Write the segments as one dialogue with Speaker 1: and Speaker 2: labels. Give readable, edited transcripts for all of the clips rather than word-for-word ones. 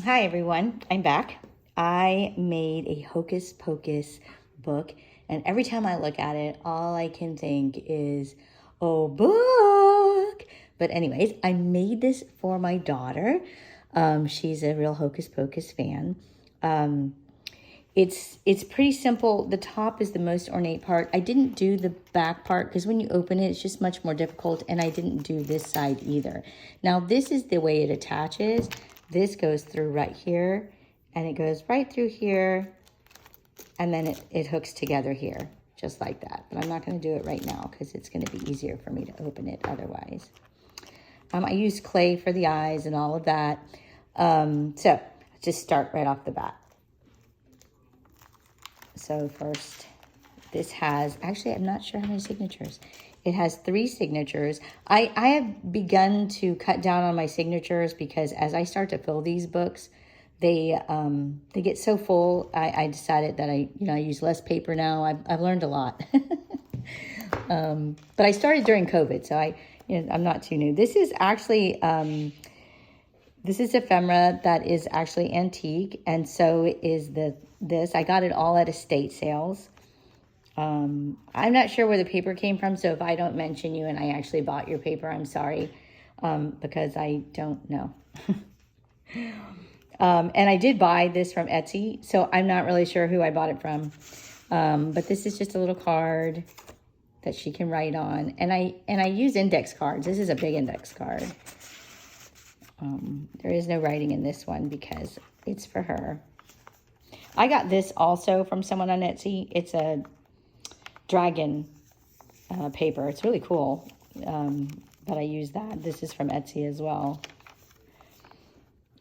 Speaker 1: Hi everyone, I'm back. I made a Hocus Pocus book, and every time I look at it, all I can think is, oh, book. But anyways, I made this for my daughter. She's a real Hocus Pocus fan. It's pretty simple. The top is the most ornate part. I didn't do the back part because when you open it, it's just much more difficult, and I didn't do this side either. Now, this is the way it attaches. This goes through right here, and it goes right through here, and then it hooks together here, just like that. But I'm not going to do it right now because it's going to be easier for me to open it otherwise. I used clay for the eyes and all of that. So just start right off the bat. So first, this has, actually, I'm not sure how many signatures. It has 3 signatures. I have begun to cut down on my signatures because as I start to fill these books, they get so full. I decided that I use less paper now. I've learned a lot. But I started during COVID, so I'm not too new. This is actually this is ephemera that is actually antique, and so is this. I got it all at estate sales. I'm not sure where the paper came from, so if I don't mention you and I actually bought your paper, I'm sorry, because I don't know. And I did buy this from Etsy, so I'm not really sure who I bought it from. But this is just a little card that she can write on, and I use index cards. This is a big index card. There is no writing in this one because it's for her. I got this also from someone on Etsy. It's a dragon paper. It's really cool, but I use that. This is from Etsy as well.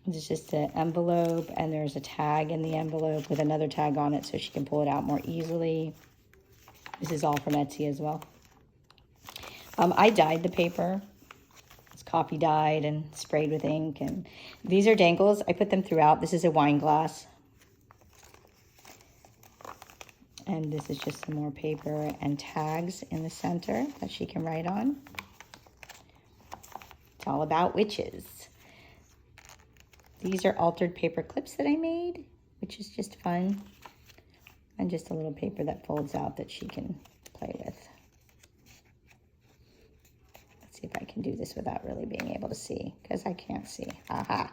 Speaker 1: It's just an envelope, and there's a tag in the envelope with another tag on it so she can pull it out more easily. This is all from Etsy as well. I dyed the paper. It's coffee dyed and sprayed with ink, and these are dangles. I put them throughout. This is a wine glass. And this is just some more paper and tags in the center that she can write on. It's all about witches. These are altered paper clips that I made, which is just fun. And just a little paper that folds out that she can play with. Let's see if I can do this without really being able to see, because I can't see. Aha.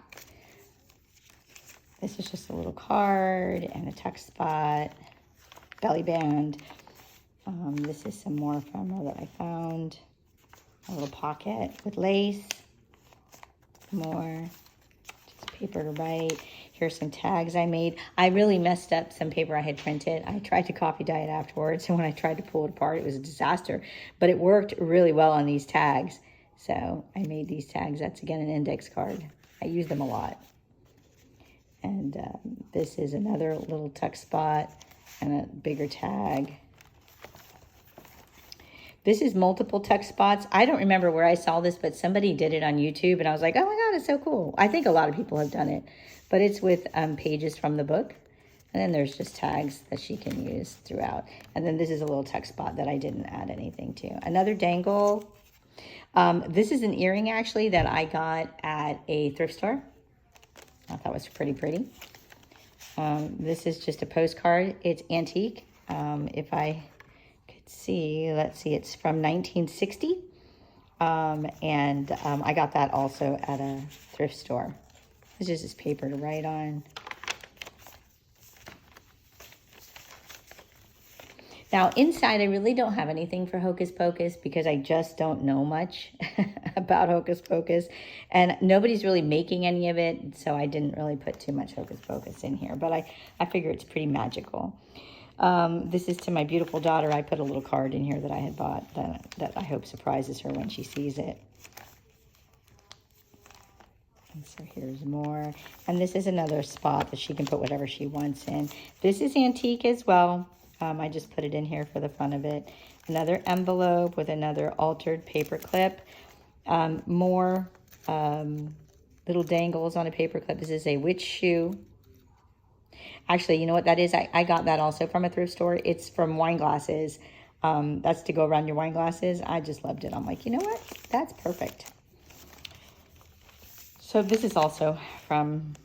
Speaker 1: This is just a little card and a tuck spot. Belly band. This is some more ephemera that I found. A little pocket with lace. More. Just paper to write. Here's some tags I made. I really messed up some paper I had printed. I tried to copy dye it afterwards, and when I tried to pull it apart, it was a disaster. But it worked really well on these tags. So I made these tags. That's, again, an index card. I use them a lot. And this is another little tuck spot and a bigger tag. This is multiple tuck spots. I don't remember where I saw this, but somebody did it on YouTube, and I was like, oh my God, it's so cool. I think a lot of people have done it, but it's with pages from the book. And then there's just tags that she can use throughout. And then this is a little tuck spot that I didn't add anything to. Another dangle. This is an earring, actually, that I got at a thrift store. I thought it was pretty. This is just a postcard. It's antique. If I could see, let's see, it's from 1960. I got that also at a thrift store. This is just paper to write on. Now, inside, I really don't have anything for Hocus Pocus because I just don't know much about Hocus Pocus. And nobody's really making any of it, so I didn't really put too much Hocus Pocus in here. But I figure it's pretty magical. This is to my beautiful daughter. I put a little card in here that I had bought that I hope surprises her when she sees it. And so here's more. And this is another spot that she can put whatever she wants in. This is antique as well. I just put it in here for the fun of it. Another envelope with another altered paper clip. More little dangles on a paper clip. This is a witch shoe. Actually, you know what that is? I got that also from a thrift store. It's from wine glasses. That's to go around your wine glasses. I just loved it. I'm like, you know what? That's perfect. So this is also from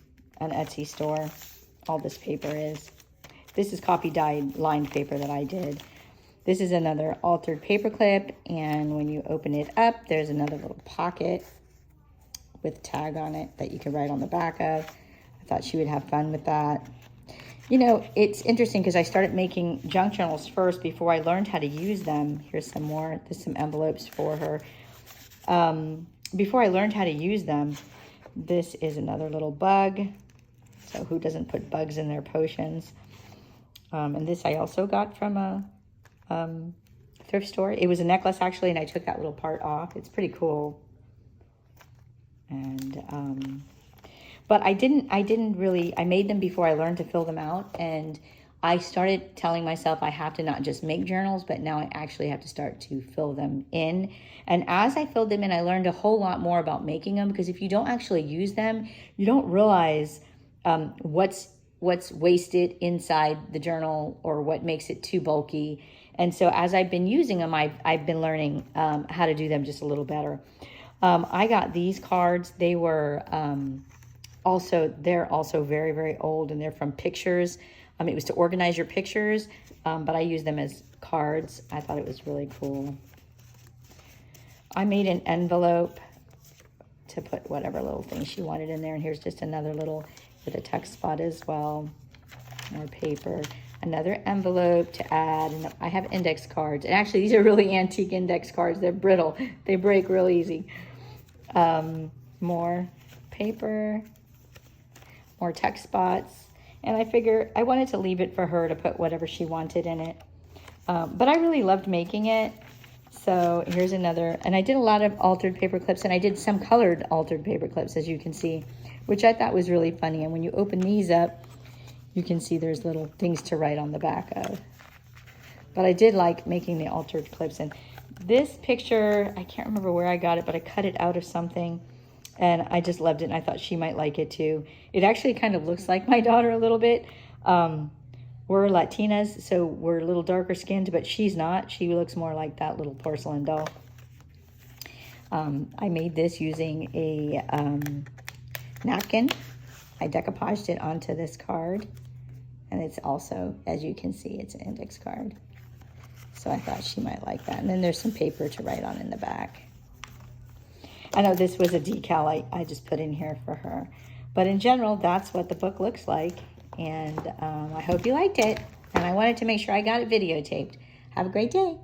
Speaker 1: an Etsy store. All this paper is. This is copy dyed lined paper that I did. This is another altered paper clip, and when you open it up, there's another little pocket with a tag on it that you can write on the back of. I thought she would have fun with that. You know, it's interesting because I started making junk journals first before I learned how to use them. Here's some more. There's some envelopes for her. Before I learned how to use them, this is another little bug. So who doesn't put bugs in their potions? And this I also got from a thrift store. It was a necklace actually, and I took that little part off. It's pretty cool. And but I made them before I learned to fill them out, and I started telling myself I have to not just make journals, but now I actually have to start to fill them in. And as I filled them in, I learned a whole lot more about making them, because if you don't actually use them, you don't realize what's wasted inside the journal or what makes it too bulky. And so as I've been using them, I've been learning how to do them just a little better. I got these cards. They were they're also very, very old, and they're from pictures. It was to organize your pictures, but I use them as cards. I thought it was really cool. I made an envelope to put whatever little thing she wanted in there, and here's just another little with a text spot as well. More paper. Another envelope to add, and I have index cards. And actually, these are really antique index cards. They're brittle. They break real easy. More paper, more text spots. And I figure I wanted to leave it for her to put whatever she wanted in it. But I really loved making it. So here's another. And I did a lot of altered paper clips, and I did some colored altered paper clips, as you can see, which I thought was really funny. And when you open these up, you can see there's little things to write on the back of. But I did like making the altered clips. And this picture, I can't remember where I got it, but I cut it out of something. And I just loved it, and I thought she might like it too. It actually kind of looks like my daughter a little bit. We're Latinas, so we're a little darker skinned, but she's not. She looks more like that little porcelain doll. I made this using a napkin. I decoupaged it onto this card. And it's also, as you can see, it's an index card. So I thought she might like that. And then there's some paper to write on in the back. I know this was a decal I just put in here for her. But in general, that's what the book looks like. And I hope you liked it. And I wanted to make sure I got it videotaped. Have a great day.